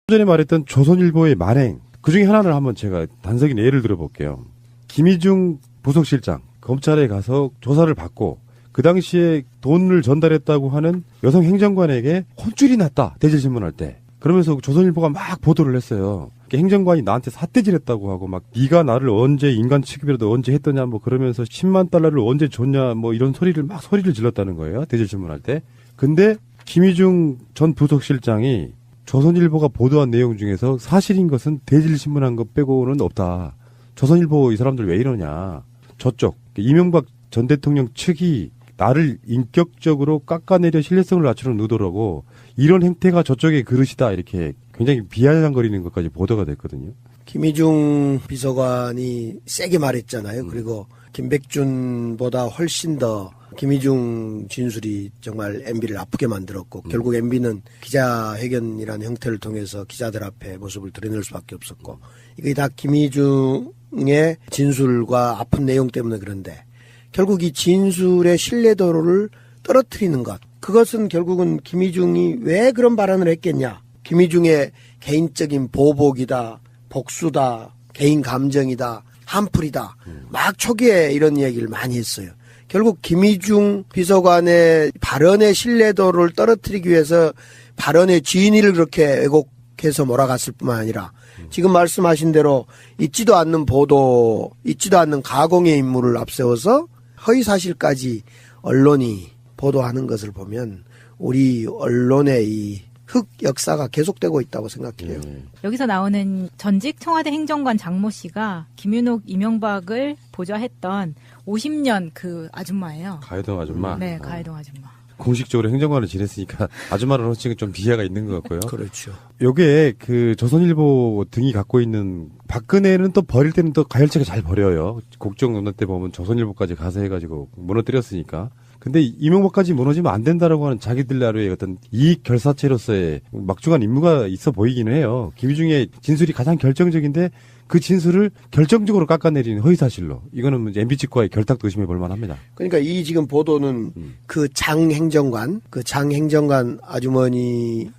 전에 말했던 조선일보의 만행, 그 중에 하나를 한번 제가 단적인 예를 들어볼게요. 김희중 부속실장, 검찰에 가서 조사를 받고 그 당시에 돈을 전달했다고 하는 여성 행정관에게 혼쭐이 났다, 대질신문할 때. 그러면서 조선일보가 막 보도를 했어요. 행정관이 나한테 삿대질했다고 하고 막 네가 나를 언제 인간 취급이라도 언제 했더냐 뭐 그러면서 10만 달러를 언제 줬냐 뭐 이런 소리를 질렀다는 거예요. 대질신문할 때. 근데 김희중 전 부속실장이 조선일보가 보도한 내용 중에서 사실인 것은 대질신문한 것 빼고는 없다. 조선일보 이 사람들 왜 이러냐. 저쪽 이명박 전 대통령 측이 나를 인격적으로 깎아내려 신뢰성을 낮추는 의도라고 이런 행태가 저쪽의 그릇이다 이렇게 굉장히 비아냥거리는 것까지 보도가 됐거든요. 김희중 비서관이 세게 말했잖아요. 그리고 김백준보다 훨씬 더 김희중 진술이 정말 MB를 아프게 만들었고 결국 MB는 기자회견이라는 형태를 통해서 기자들 앞에 모습을 드러낼 수밖에 없었고 이게 다 김희중의 진술과 아픈 내용 때문에 그런데 결국 이 진술의 신뢰도를 떨어뜨리는 것. 그것은 결국은 김희중이 왜 그런 발언을 했겠냐. 김희중의 개인적인 보복이다, 복수다, 개인 감정이다, 한풀이다. 막 초기에 이런 얘기를 많이 했어요. 결국 김희중 비서관의 발언의 신뢰도를 떨어뜨리기 위해서 발언의 진위를 그렇게 왜곡해서 몰아갔을 뿐만 아니라 지금 말씀하신 대로 있지도 않는 보도, 있지도 않는 가공의 인물을 앞세워서 허위사실까지 언론이 보도하는 것을 보면 우리 언론의 이 흑 역사가 계속되고 있다고 생각해요. 여기서 나오는 전직 청와대 행정관 장모 씨가 김윤옥, 이명박을 보좌했던 50년 그 아줌마예요. 가해동 아줌마? 네, 가해동 아줌마. 공식적으로 행정관을 지냈으니까 아줌마를 호칭은 좀 비하가 있는 것 같고요. 그렇죠. 요게 그 조선일보 등이 갖고 있는 박근혜는 또 버릴 때는 또 가열차게 잘 버려요. 국정농단 때 보면 조선일보까지 가서 해가지고 무너뜨렸으니까. 근데 이명박까지 무너지면 안 된다라고 하는 자기들 나름의 어떤 이익 결사체로서의 막중한 임무가 있어 보이기는 해요. 김희중의 진술이 가장 결정적인데 그 진술을 결정적으로 깎아내리는 허위사실로. 이거는 MB 측과의 결탁도 의심해 볼 만합니다. 그러니까 이 지금 보도는 그 장 행정관 아주머니가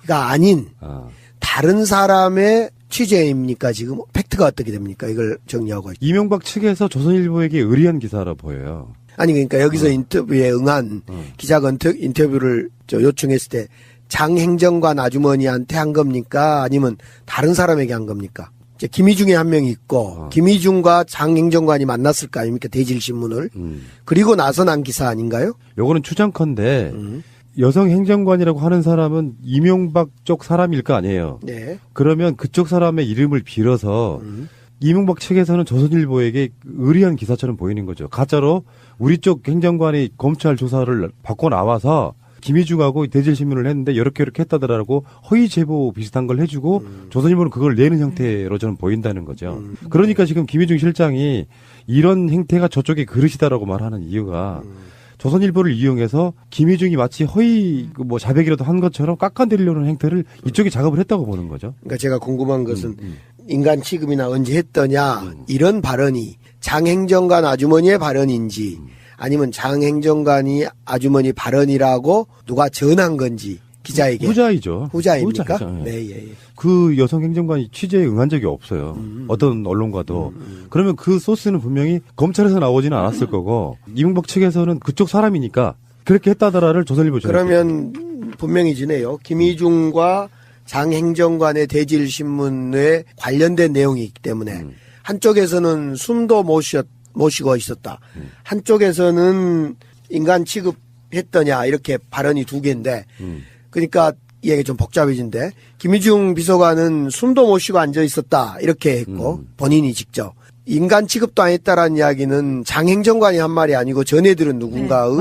아닌 다른 사람의 취재입니까? 지금 팩트가 어떻게 됩니까? 이걸 정리하고 있죠. 이명박 측에서 조선일보에게 의리한 기사라 보여요. 아니 그러니까 여기서 인터뷰에 응한 기자가 인터뷰를 요청했을 때 장 행정관 아주머니한테 한 겁니까? 아니면 다른 사람에게 한 겁니까? 이제 김희중에 한 명이 있고 김희중과 장 행정관이 만났을 거 아닙니까? 대질신문을. 그리고 나서 난 기사 아닌가요? 요거는 추정컨대 여성 행정관이라고 하는 사람은 이명박 쪽 사람일 거 아니에요. 네. 그러면 그쪽 사람의 이름을 빌어서 이명박 측에서는 조선일보에게 의리한 기사처럼 보이는 거죠. 가짜로 우리 쪽 행정관이 검찰 조사를 받고 나와서 김희중하고 대질신문을 했는데 이렇게 했다더라고 허위 제보 비슷한 걸 해주고 조선일보는 그걸 내는 형태로 저는 보인다는 거죠. 그러니까 지금 김희중 실장이 이런 행태가 저쪽의 그릇이다라고 말하는 이유가 조선일보를 이용해서 김희중이 마치 허위 뭐 자백이라도 한 것처럼 깎아내리려는 행태를 이쪽이 작업을 했다고 보는 거죠. 그러니까 제가 궁금한 것은 인간 취급이나 언제 했더냐 이런 발언이 장 행정관 아주머니의 발언인지 아니면 장 행정관이 아주머니 발언이라고 누가 전한 건지 기자에게. 후자이죠. 후자입니까? 후자죠. 네, 예. 그 여성 행정관이 취재에 응한 적이 없어요. 어떤 언론과도. 그러면 그 소스는 분명히 검찰에서 나오지는 않았을 거고 이명박 측에서는 그쪽 사람이니까 그렇게 했다더라를 조선일보 그러면 분명히 지네요. 김희중과 장 행정관의 대질신문에 관련된 내용이 있기 때문에 한쪽에서는 숨도 모시고 있었다. 한쪽에서는 인간 취급했더냐 이렇게 발언이 두 개인데 그러니까 이야기 좀 복잡해진데 김희중 비서관은 숨도 못 쉬고 앉아 있었다 이렇게 했고 본인이 직접 인간 취급도 안 했다라는 이야기는 장 행정관이 한 말이 아니고 전해들은 누군가의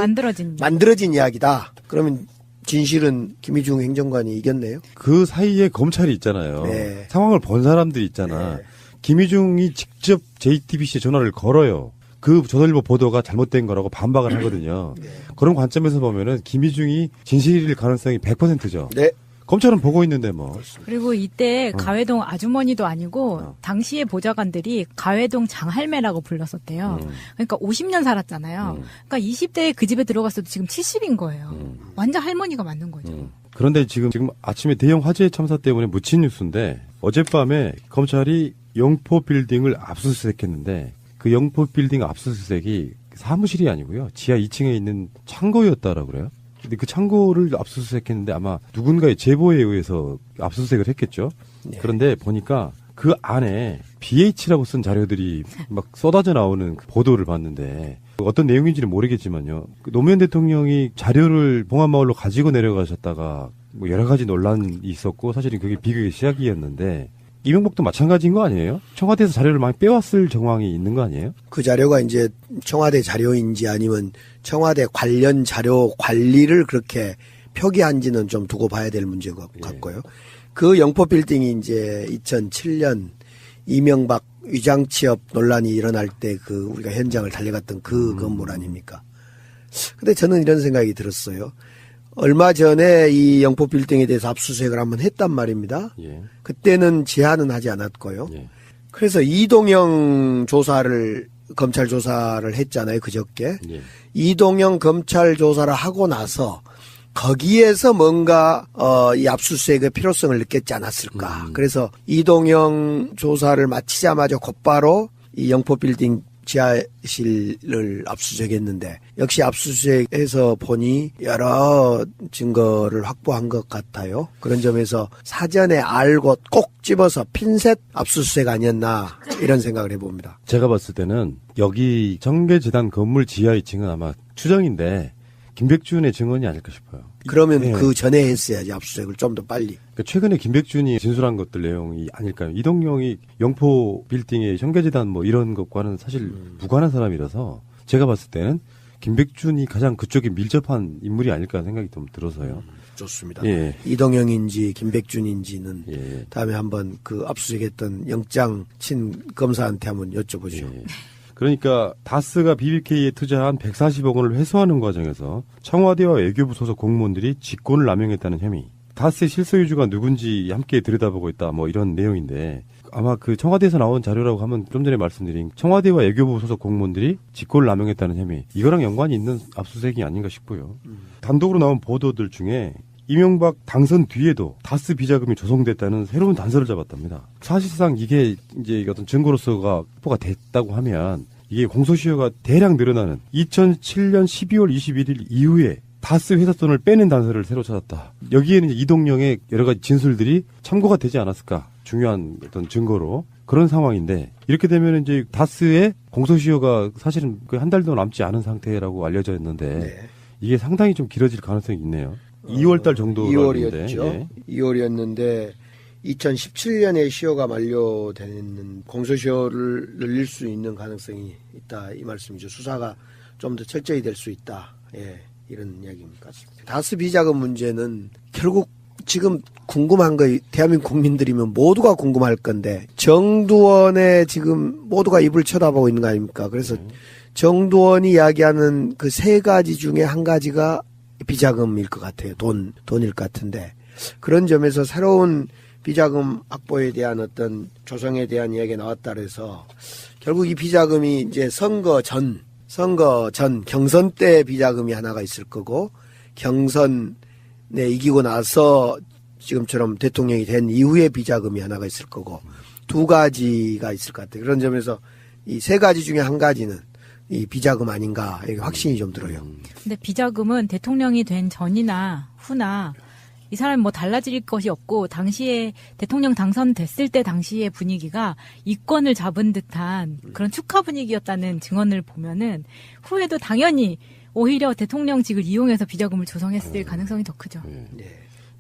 만들어진 이야기다. 그러면 진실은 김희중 행정관이 이겼네요. 그 사이에 검찰이 있잖아요. 네. 상황을 본 사람들이 있잖아. 네. 김희중이 직접 JTBC에 전화를 걸어요. 그 조선일보 보도가 잘못된 거라고 반박을 하거든요. 네. 그런 관점에서 보면은 김희중이 진실일 가능성이 100%죠. 네. 검찰은 보고 있는데 뭐. 그리고 이때 가회동 아주머니도 아니고 당시의 보좌관들이 가회동 장할매라고 불렀었대요. 그러니까 50년 살았잖아요. 그러니까 20대에 그 집에 들어갔어도 지금 70인 거예요. 완전 할머니가 맞는 거죠. 그런데 지금 아침에 대형 화재 참사 때문에 묻힌 뉴스인데 어젯밤에 검찰이 영포 빌딩을 압수수색했는데 그 영포 빌딩 압수수색이 사무실이 아니고요. 지하 2층에 있는 창고였다라고 그래요. 근데 그 창고를 압수수색했는데 아마 누군가의 제보에 의해서 압수수색을 했겠죠. 네. 그런데 보니까 그 안에 BH라고 쓴 자료들이 막 쏟아져 나오는 그 보도를 봤는데 어떤 내용인지는 모르겠지만요. 그 노무현 대통령이 자료를 봉안마을로 가지고 내려가셨다가 뭐 여러 가지 논란이 있었고 사실은 그게 비극의 시작이었는데 이명박도 마찬가지인 거 아니에요? 청와대에서 자료를 많이 빼왔을 정황이 있는 거 아니에요? 그 자료가 이제 청와대 자료인지 아니면 청와대 관련 자료 관리를 그렇게 표기한지는 좀 두고 봐야 될 문제 같고요. 그 영포 빌딩이 이제 2007년 이명박 위장 취업 논란이 일어날 때 그 우리가 현장을 달려갔던 그 건물 아닙니까? 근데 저는 이런 생각이 들었어요. 얼마 전에 이 영포 빌딩에 대해서 압수수색을 한번 했단 말입니다. 예. 그때는 제한은 하지 않았고요. 예. 그래서 이동영 조사를 검찰 조사를 했잖아요. 그저께. 예. 이동영 검찰 조사를 하고 나서 거기에서 뭔가 이 압수수색의 필요성을 느꼈지 않았을까. 그래서 이동영 조사를 마치자마자 곧바로 이 영포 빌딩 지하실을 압수수색했는데 역시 압수수색해서 보니 여러 증거를 확보한 것 같아요. 그런 점에서 사전에 알고 꼭 집어서 핀셋 압수수색 아니었나 이런 생각을 해봅니다. 제가 봤을 때는 여기 정계재단 건물 지하 2층은 아마 추정인데 김백준의 증언이 아닐까 싶어요. 그러면 예. 그 전에 했어야지 압수수색을 좀 더 빨리. 그러니까 최근에 김백준이 진술한 것들 내용이 아닐까요? 이동영이 영포 빌딩의 정계재단 뭐 이런 것과는 사실 무관한 사람이라서 제가 봤을 때는 김백준이 가장 그쪽에 밀접한 인물이 아닐까 생각이 좀 들어서요. 좋습니다. 예. 이동영인지 김백준인지는 예. 다음에 한번 그 압수수색했던 영장 친 검사한테 한번 여쭤보죠. 예. 그러니까 다스가 BBK에 투자한 140억 원을 회수하는 과정에서 청와대와 외교부 소속 공무원들이 직권을 남용했다는 혐의. 다스의 실소유주가 누군지 함께 들여다보고 있다. 뭐 이런 내용인데 아마 그 청와대에서 나온 자료라고 하면 좀 전에 말씀드린 청와대와 외교부 소속 공무원들이 직권을 남용했다는 혐의. 이거랑 연관이 있는 압수수색이 아닌가 싶고요. 단독으로 나온 보도들 중에 이명박 당선 뒤에도 다스 비자금이 조성됐다는 새로운 단서를 잡았답니다. 사실상 이게 이제 어떤 증거로서가 확보가 됐다고 하면 이게 공소시효가 대량 늘어나는 2007년 12월 21일 이후에 다스 회사 돈을 빼낸 단서를 새로 찾았다. 여기에는 이제 이동영의 여러 가지 진술들이 참고가 되지 않았을까. 중요한 어떤 증거로. 그런 상황인데 이렇게 되면 이제 다스의 공소시효가 사실은 거의 한 달도 남지 않은 상태라고 알려져 있는데 네. 이게 상당히 좀 길어질 가능성이 있네요. 2월달 정도 2월이었죠. 예. 2월이었는데 2017년에 시효가 만료되는 공소시효를 늘릴 수 있는 가능성이 있다 이 말씀이죠. 수사가 좀 더 철저히 될 수 있다. 예, 이런 이야기인 것 같습니다. 다스 비자금 문제는 결국 지금 궁금한 거 대한민국 국민들이면 모두가 궁금할 건데 정두원의 지금 모두가 입을 쳐다보고 있는 거 아닙니까? 그래서 정두원이 이야기하는 그 세 가지 중에 한 가지가 비자금일 것 같아요. 돈일 것 같은데 그런 점에서 새로운 비자금 확보에 대한 어떤 조성에 대한 이야기가 나왔다 그래서 결국 이 비자금이 이제 선거 전 경선 때 비자금이 하나가 있을 거고 경선에 이기고 나서 지금처럼 대통령이 된 이후에 비자금이 하나가 있을 거고 두 가지가 있을 것 같아요. 그런 점에서 이 세 가지 중에 한 가지는 이 비자금 아닌가 이게 확신이 좀 들어요. 근데 비자금은 대통령이 된 전이나 후나 이 사람이 뭐 달라질 것이 없고 당시에 대통령 당선됐을 때 당시의 분위기가 이권을 잡은 듯한 그런 축하 분위기였다는 증언을 보면은 후에도 당연히 오히려 대통령직을 이용해서 비자금을 조성했을 가능성이 더 크죠. 네.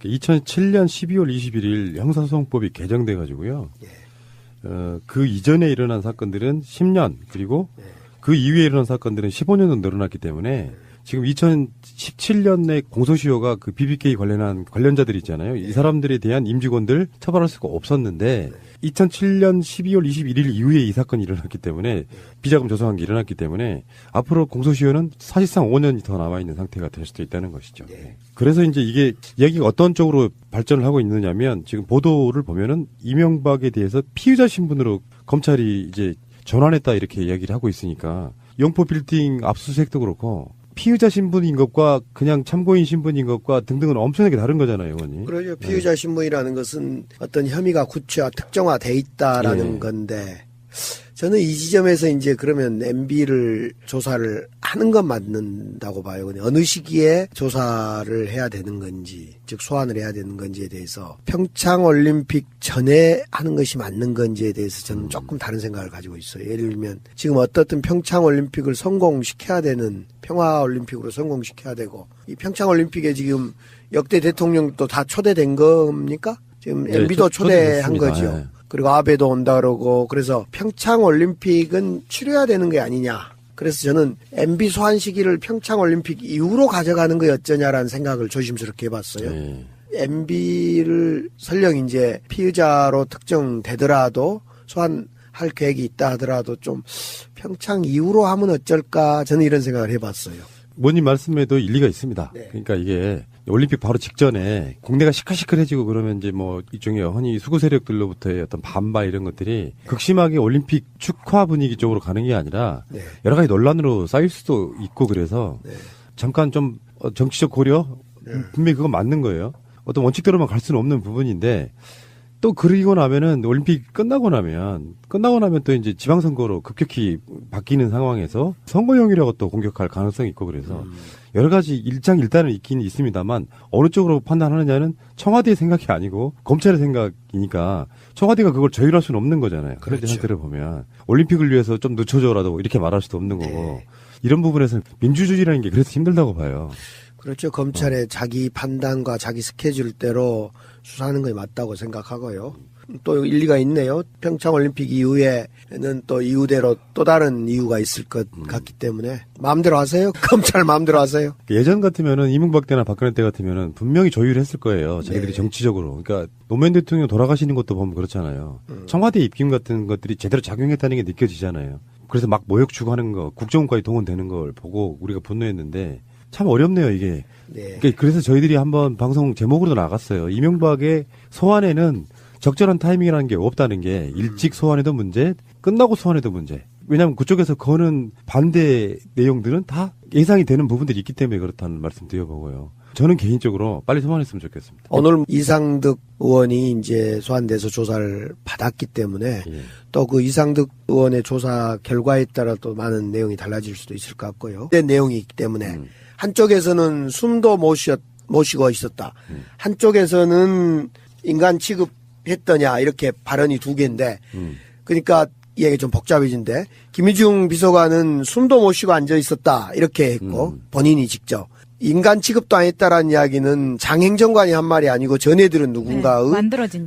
2007년 12월 21일 형사소송법이 개정돼 가지고요. 그 이전에 일어난 사건들은 10년 그리고 그 이후에 일어난 사건들은 15년도 늘어났기 때문에 지금 2017년에 공소시효가 그 BBK 관련한 관련자들 있잖아요. 이 사람들에 대한 임직원들 처벌할 수가 없었는데 2007년 12월 21일 이후에 이 사건이 일어났기 때문에 비자금 조성한 게 일어났기 때문에 앞으로 공소시효는 사실상 5년이 더 남아있는 상태가 될 수도 있다는 것이죠. 그래서 이제 이게 이야기가 어떤 쪽으로 발전을 하고 있느냐면 지금 보도를 보면은 이명박에 대해서 피의자 신분으로 검찰이 이제 전환했다 이렇게 이야기를 하고 있으니까 영포 빌딩 압수수색도 그렇고 피의자 신분인 것과 그냥 참고인 신분인 것과 등등은 엄청나게 다른 거잖아요, 의원님. 그러죠. 피의자 신분이라는 것은 어떤 혐의가 구체화, 특정화돼 있다라는 예. 건데, 저는 이 지점에서 이제 그러면 MB를 조사를 하는 건 맞는다고 봐요. 근데 어느 시기에 조사를 해야 되는 건지, 즉 소환을 해야 되는 건지에 대해서 평창 올림픽 전에 하는 것이 맞는 건지에 대해서 저는 조금 다른 생각을 가지고 있어요. 예를 들면 지금 어떻든 평창 올림픽을 성공시켜야 되는, 평화 올림픽으로 성공시켜야 되고, 이 평창 올림픽에 지금 역대 대통령도 다 초대된 겁니까? 지금 네, MB도 초대한 초대됐습니다. 거죠. 예. 그리고 아베도 온다 그러고, 그래서 평창 올림픽은 치러야 되는 게 아니냐. 그래서 저는 MB 소환 시기를 평창 올림픽 이후로 가져가는 게 어쩌냐라는 생각을 조심스럽게 해봤어요. 예. MB를 설령 이제 피의자로 특정되더라도 소환할 계획이 있다 하더라도 좀 평창 이후로 하면 어쩔까, 저는 이런 생각을 해봤어요. 의원님 말씀에도 일리가 있습니다. 네. 그러니까 이게 올림픽 바로 직전에 국내가 시끌시끌해지고 그러면 이제 뭐 일종의 허니 수구 세력들로부터의 어떤 반발 이런 것들이 극심하게 올림픽 축하 분위기 쪽으로 가는 게 아니라 네. 여러 가지 논란으로 쌓일 수도 있고 그래서 네. 잠깐 좀 정치적 고려 분명히 그건 맞는 거예요. 어떤 원칙대로만 갈 수는 없는 부분인데 또 그러고 나면은 올림픽 끝나고 나면 또 이제 지방선거로 급격히 바뀌는 상황에서 선거용이라고 또 공격할 가능성이 있고 그래서 여러 가지 일장일단은 있긴 있습니다만 어느 쪽으로 판단하느냐는 청와대의 생각이 아니고 검찰의 생각이니까 청와대가 그걸 조율할 수는 없는 거잖아요. 그런 그렇죠. 상태를 보면 올림픽을 위해서 좀 늦춰줘라도 이렇게 말할 수도 없는 거고 이런 부분에서는 민주주의라는 게 그래서 힘들다고 봐요. 그렇죠. 검찰의 자기 판단과 자기 스케줄대로 수사하는 것이 맞다고 생각하고요. 또 일리가 있네요. 평창 올림픽 이후에는 또 이유대로 또 다른 이유가 있을 것 같기 때문에 마음대로 하세요. 검찰 마음대로 하세요. 예전 같으면은 이명박 때나 박근혜 때 같으면은 분명히 조율했을 거예요. 자기들이 네. 정치적으로. 그러니까 노무현 대통령 돌아가시는 것도 보면 그렇잖아요. 청와대 입김 같은 것들이 제대로 작용했다는 게 느껴지잖아요. 그래서 막 모욕 추구하는 거, 국정원까지 동원되는 걸 보고 우리가 분노했는데 참 어렵네요, 이게. 네. 그래서 저희들이 한번 방송 제목으로도 나갔어요. 이명박의 소환에는 적절한 타이밍이라는 게 없다는 게 일찍 소환해도 문제, 끝나고 소환해도 문제. 왜냐하면 그쪽에서 거는 반대 내용들은 다 예상이 되는 부분들이 있기 때문에 그렇다는 말씀 드려보고요. 저는 개인적으로 빨리 소환했으면 좋겠습니다. 오늘 이상득 의원이 이제 소환돼서 조사를 받았기 때문에 예. 또 그 이상득 의원의 조사 결과에 따라 또 많은 내용이 달라질 수도 있을 것 같고요. 내 내용이 있기 때문에 한쪽에서는 숨도 모시고 있었다. 한쪽에서는 인간 취급했더냐 이렇게 발언이 두 개인데 그러니까 이야기 좀 복잡해진데 김희중 비서관은 숨도 못 쉬고 앉아 있었다 이렇게 했고 본인이 직접 인간 취급도 안 했다라는 이야기는 장행정관이 한 말이 아니고 전해 들은 누군가의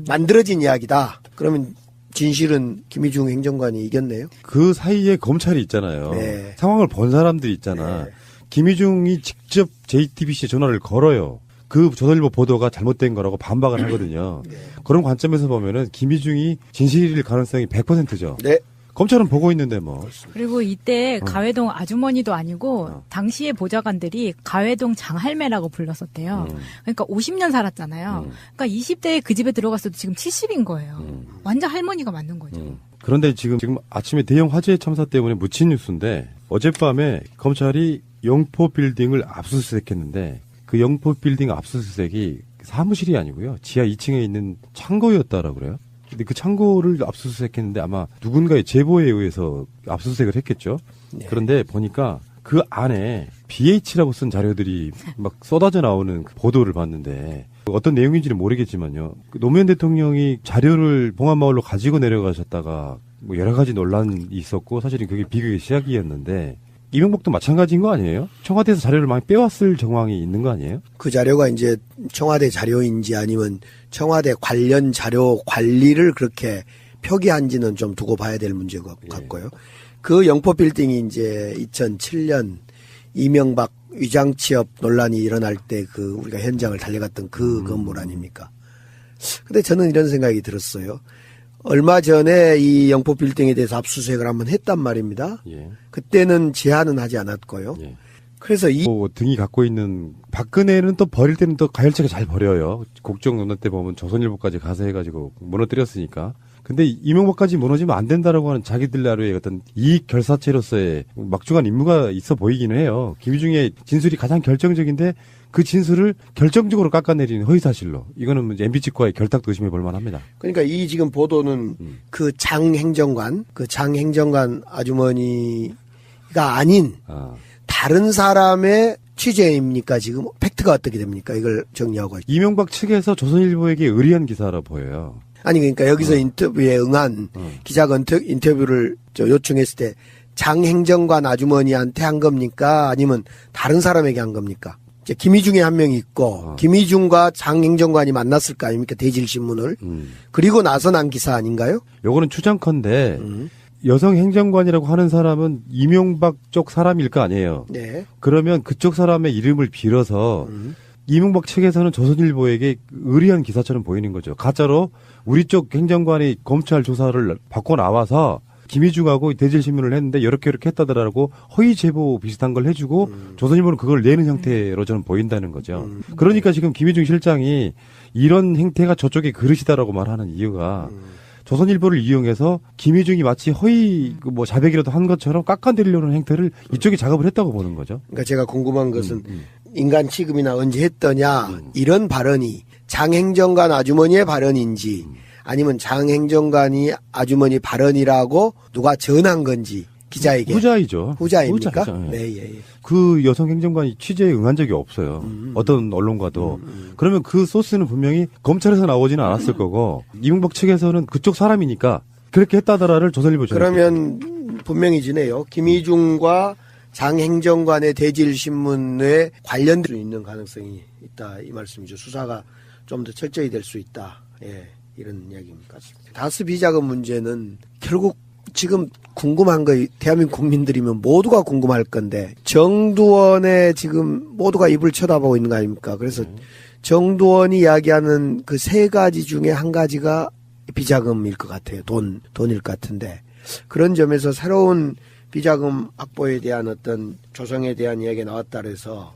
만들어진 이야기다. 그러면 진실은 김희중 행정관이 이겼네요. 그 사이에 검찰이 있잖아요. 네. 상황을 본 사람들이 있잖아. 네. 김희중이 직접 JTBC에 전화를 걸어요. 그 조선일보 보도가 잘못된 거라고 반박을 하거든요. 네. 그런 관점에서 보면은 김희중이 진실일 가능성이 100%죠. 네. 검찰은 보고 있는데 뭐. 그리고 이때 가회동 아주머니도 아니고 당시의 보좌관들이 가회동 장할매라고 불렀었대요. 그러니까 50년 살았잖아요. 그러니까 20대에 그 집에 들어갔어도 지금 70인 거예요. 완전 할머니가 맞는 거죠. 그런데 지금 아침에 대형 화재 참사 때문에 묻힌 뉴스인데 어젯밤에 검찰이 영포 빌딩을 압수수색했는데 그 영포 빌딩 압수수색이 사무실이 아니고요. 지하 2층에 있는 창고였다라고 그래요. 근데 그 창고를 압수수색했는데 아마 누군가의 제보에 의해서 압수수색을 했겠죠. 네. 그런데 보니까 그 안에 BH라고 쓴 자료들이 막 쏟아져 나오는 그 보도를 봤는데 어떤 내용인지는 모르겠지만요. 그 노무현 대통령이 자료를 봉안마을로 가지고 내려가셨다가 뭐 여러 가지 논란이 있었고 사실은 그게 비극의 시작이었는데 이명박도 마찬가지인 거 아니에요? 청와대에서 자료를 많이 빼왔을 정황이 있는 거 아니에요? 그 자료가 이제 청와대 자료인지 아니면 청와대 관련 자료 관리를 그렇게 표기한지는 좀 두고 봐야 될 문제 같고요. 그 영포 빌딩이 이제 2007년 이명박 위장 취업 논란이 일어날 때 그 우리가 현장을 달려갔던 그 건물 아닙니까? 근데 저는 이런 생각이 들었어요. 얼마 전에 이 영포 빌딩에 대해서 압수수색을 한번 했단 말입니다. 예. 그때는 제한은 하지 않았고요. 예. 그래서 이 등이 갖고 있는 박근혜는 또 버릴 때는 또 가열차게 잘 버려요. 국정농단 때 보면 조선일보까지 가서 해가지고 무너뜨렸으니까. 근데 이명박까지 무너지면 안 된다라고 하는 자기들 나름의 어떤 이익 결사체로서의 막중한 임무가 있어 보이기는 해요. 김희중의 진술이 가장 결정적인데 그 진술을 결정적으로 깎아내리는 허위사실로. 이거는 MB 측과의 결탁도 의심해 볼 만합니다. 그러니까 이 지금 보도는 그 장 행정관 아주머니가 아닌 다른 사람의 취재입니까? 지금 팩트가 어떻게 됩니까? 이걸 정리하고. 이명박 측에서 조선일보에게 의리한 기사라 보여요. 아니 그러니까 여기서 인터뷰에 응한 기자가 인터뷰를 요청했을 때 장 행정관 아주머니한테 한 겁니까? 아니면 다른 사람에게 한 겁니까? 이제 김희중에 한 명이 있고 김희중과 장 행정관이 만났을 거 아닙니까? 대질신문을. 그리고 나서 난 기사 아닌가요? 요거는 추정컨대 여성 행정관이라고 하는 사람은 이명박 쪽 사람일 거 아니에요. 네. 그러면 그쪽 사람의 이름을 빌어서 이명박 측에서는 조선일보에게 의리한 기사처럼 보이는 거죠. 가짜로 우리 쪽 행정관이 검찰 조사를 받고 나와서 김희중하고 대질신문을 했는데 이렇게 했다더라고 허위 제보 비슷한 걸 해주고 조선일보는 그걸 내는 형태로 저는 보인다는 거죠. 그러니까 지금 김희중 실장이 이런 행태가 저쪽의 그릇이다라고 말하는 이유가 조선일보를 이용해서 김희중이 마치 허위 자백이라도 한 것처럼 깎아내리려는 행태를 이쪽이 작업을 했다고 보는 거죠. 그러니까 제가 궁금한 것은 인간 취급이나 언제 했더냐 이런 발언이 장 행정관 아주머니의 발언인지 아니면 장 행정관이 아주머니 발언이라고 누가 전한 건지 기자에게. 후자이죠. 후자입니까? 후자죠. 네, 예. 그 여성 행정관이 취재에 응한 적이 없어요. 어떤 언론과도. 그러면 그 소스는 분명히 검찰에서 나오지는 않았을 거고 이명박 측에서는 그쪽 사람이니까 그렇게 했다더라를 조선일보 그러면 분명히 지네요. 김희중과 장 행정관의 대질신문에 관련될 수 있는 가능성이 있다 이 말씀이죠. 수사가 좀 더 철저히 될 수 있다. 예, 이런 이야기입니다. 다스 비자금 문제는 결국 지금 궁금한 거 대한민국 국민들이면 모두가 궁금할 건데 정두원의 지금 모두가 입을 쳐다보고 있는 거 아닙니까? 그래서 정두원이 이야기하는 그 세 가지 중에 한 가지가 비자금일 것 같아요. 돈일 것 같은데 그런 점에서 새로운 비자금 확보에 대한 어떤 조성에 대한 이야기가 나왔다 그래서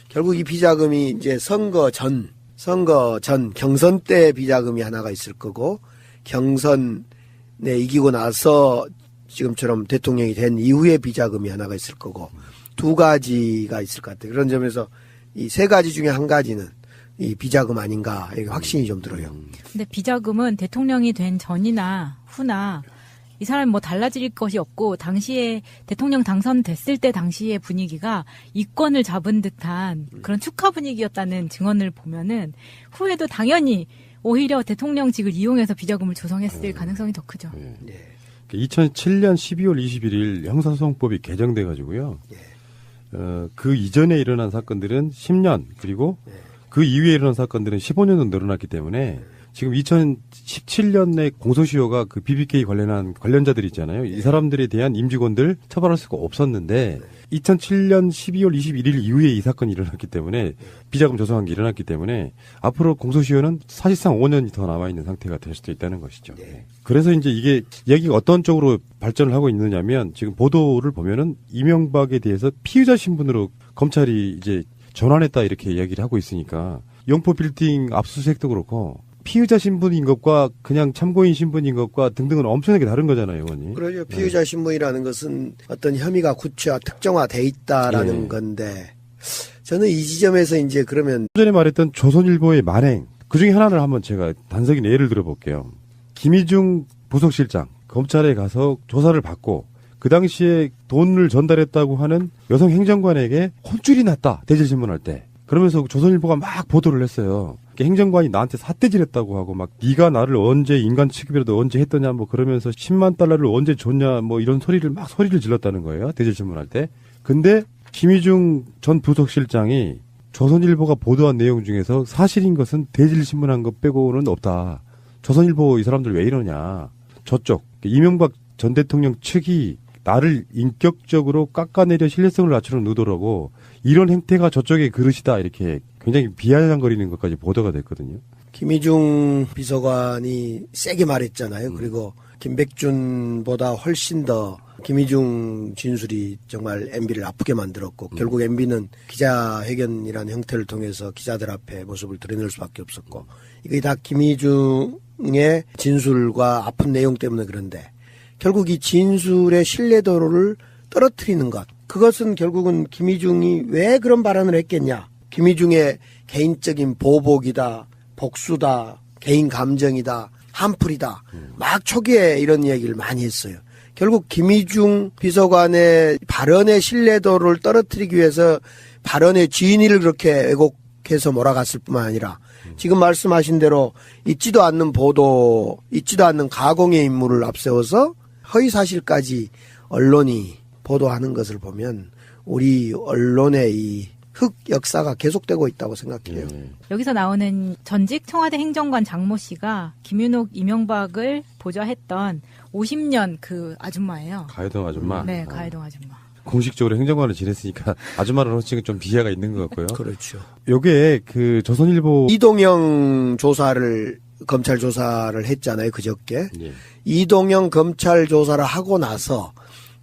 결국 이 비자금이 이제 선거 전 경선 때 비자금이 하나가 있을 거고 경선에 이기고 나서 지금처럼 대통령이 된 이후에 비자금이 하나가 있을 거고 두 가지가 있을 것 같아요. 그런 점에서 이 세 가지 중에 한 가지는 이 비자금 아닌가 이게 확신이 좀 들어요. 근데 비자금은 대통령이 된 전이나 후나 이 사람이 뭐 달라질 것이 없고 당시에 대통령 당선됐을 때 당시의 분위기가 이권을 잡은 듯한 그런 축하 분위기였다는 증언을 보면은 후에도 당연히 오히려 대통령직을 이용해서 비자금을 조성했을 가능성이 더 크죠. 네. 2007년 12월 21일 형사소송법이 개정돼 가지고요. 그 이전에 일어난 사건들은 10년 그리고 그 이후에 일어난 사건들은 15년도 늘어났기 때문에 지금 2017년에 공소시효가 그 BBK 관련한 관련자들 있잖아요. 이 사람들에 대한 임직원들 처벌할 수가 없었는데 2007년 12월 21일 이후에 이 사건이 일어났기 때문에 비자금 조성한 게 일어났기 때문에 앞으로 공소시효는 사실상 5년이 더 남아있는 상태가 될 수도 있다는 것이죠. 그래서 이제 이게 이야기가 어떤 쪽으로 발전을 하고 있느냐면 지금 보도를 보면은 이명박에 대해서 피의자 신분으로 검찰이 이제 전환했다 이렇게 이야기를 하고 있으니까 영포 빌딩 압수수색도 그렇고 피의자 신분인 것과 그냥 참고인 신분인 것과 등등은 엄청나게 다른 거잖아요, 의원님. 그렇죠. 피의자 신분이라는 것은 어떤 혐의가 구체화, 특정화돼 있다라는 건데 저는 이 지점에서 이제 그러면 전에 말했던 조선일보의 만행 그 중에 하나를 한번 제가 단적인 예를 들어볼게요. 김희중 부속실장 검찰에 가서 조사를 받고 그 당시에 돈을 전달했다고 하는 여성 행정관에게 혼쭐이 났다 대질신문할 때 그러면서 조선일보가 막 보도를 했어요. 행정관이 나한테 삿대질했다고 하고 막 네가 나를 언제 인간 취급이라도 언제 했더냐 뭐 그러면서 10만 달러를 언제 줬냐 뭐 이런 소리를 질렀다는 거예요. 대질신문할 때. 근데 김희중 전 부속실장이 조선일보가 보도한 내용 중에서 사실인 것은 대질신문한 것 빼고는 없다. 조선일보 이 사람들 왜 이러냐. 저쪽 이명박 전 대통령 측이 나를 인격적으로 깎아내려 신뢰성을 낮추는 의도라고 이런 행태가 저쪽의 그릇이다 이렇게 굉장히 비아냥거리는 것까지 보도가 됐거든요. 김희중 비서관이 세게 말했잖아요. 그리고 김백준보다 훨씬 더 김희중 진술이 정말 MB를 아프게 만들었고 결국 MB는 기자회견이라는 형태를 통해서 기자들 앞에 모습을 드러낼 수밖에 없었고 이게 다 김희중의 진술과 아픈 내용 때문에 그런데 결국 이 진술의 신뢰도를 떨어뜨리는 것 그것은 결국은 김희중이 왜 그런 발언을 했겠냐 김희중의 개인적인 보복이다 복수다 개인 감정이다 한풀이다 막 초기에 이런 얘기를 많이 했어요. 결국 김희중 비서관의 발언의 신뢰도를 떨어뜨리기 위해서 발언의 진위를 그렇게 왜곡해서 몰아갔을 뿐만 아니라 지금 말씀하신 대로 있지도 않는 보도, 있지도 않는 가공의 인물을 앞세워서 허위사실까지 언론이 보도하는 것을 보면 우리 언론의 이 흑 역사가 계속되고 있다고 생각해요. 여기서 나오는 전직 청와대 행정관 장모 씨가 김윤옥, 이명박을 보좌했던 50년 그 아줌마예요. 가해동 아줌마. 네, 가해동 아줌마. 공식적으로 행정관을 지냈으니까 아줌마라는 호칭은 좀 비하가 있는 것 같고요. 그렇죠. 요게 그 조선일보 이동영 조사를 검찰 조사를 했잖아요. 그저께. 예. 이동영 검찰 조사를 하고 나서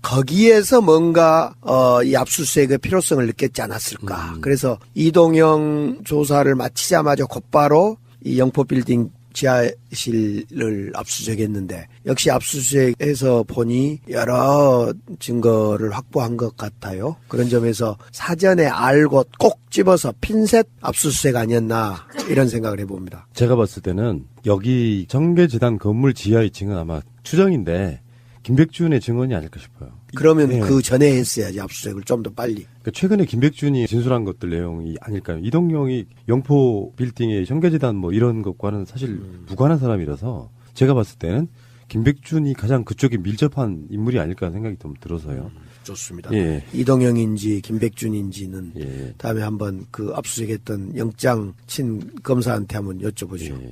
거기에서 뭔가 이 압수수색의 필요성을 느꼈지 않았을까. 그래서 이동영 조사를 마치자마자 곧바로 이 영포빌딩 지하실을 압수수색했는데 역시 압수수색에서 보니 여러 증거를 확보한 것 같아요. 그런 점에서 사전에 알고 꼭 집어서 핀셋 압수수색 아니었나 이런 생각을 해봅니다. 제가 봤을 때는 여기 정계재단 건물 지하 2층은 아마 추정인데 김백준의 증언이 아닐까 싶어요. 그러면 예. 그 전에 했어야지 압수수색을 좀 더 빨리. 그러니까 최근에 김백준이 진술한 것들 내용이 아닐까요? 이동영이 영포 빌딩의 정계재단 뭐 이런 것과는 사실 무관한 사람이라서 제가 봤을 때는 김백준이 가장 그쪽에 밀접한 인물이 아닐까 생각이 좀 들어서요. 좋습니다. 예. 이동영인지 김백준인지는 예. 다음에 한번 그 압수수색했던 영장 친 검사한테 한번 여쭤보죠. 예.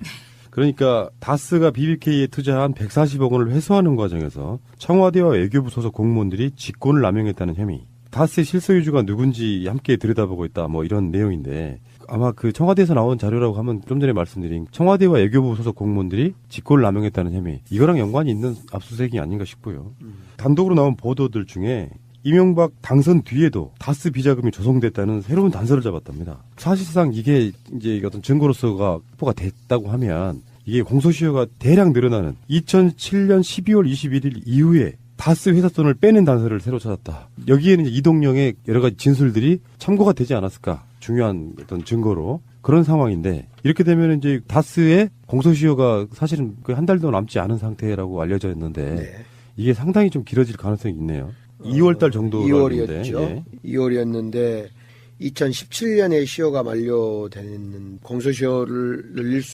그러니까 다스가 BBK에 투자한 140억 원을 회수하는 과정에서 청와대와 외교부 소속 공무원들이 직권을 남용했다는 혐의. 다스의 실소유주가 누군지 함께 들여다보고 있다. 뭐 이런 내용인데 아마 그 청와대에서 나온 자료라고 하면 좀 전에 말씀드린 청와대와 외교부 소속 공무원들이 직권을 남용했다는 혐의. 이거랑 연관이 있는 압수수색이 아닌가 싶고요. 단독으로 나온 보도들 중에 이명박 당선 뒤에도 다스 비자금이 조성됐다는 새로운 단서를 잡았답니다. 사실상 이게 이제 어떤 증거로서가 확보가 됐다고 하면 이게 공소시효가 대량 늘어나는 2007년 12월 21일 이후에 다스 회사 돈을 빼낸 단서를 새로 찾았다. 여기에는 이제 이동영의 여러 가지 진술들이 참고가 되지 않았을까. 중요한 어떤 증거로. 그런 상황인데 이렇게 되면 이제 다스의 공소시효가 사실은 그 한 달도 남지 않은 상태라고 알려져 있는데 네. 이게 상당히 좀 길어질 가능성이 있네요. 2월달 정도였는데 2월이었죠. 예. 2월이었는데 2017년에 시효가 만료되는 공소시효를 늘릴 수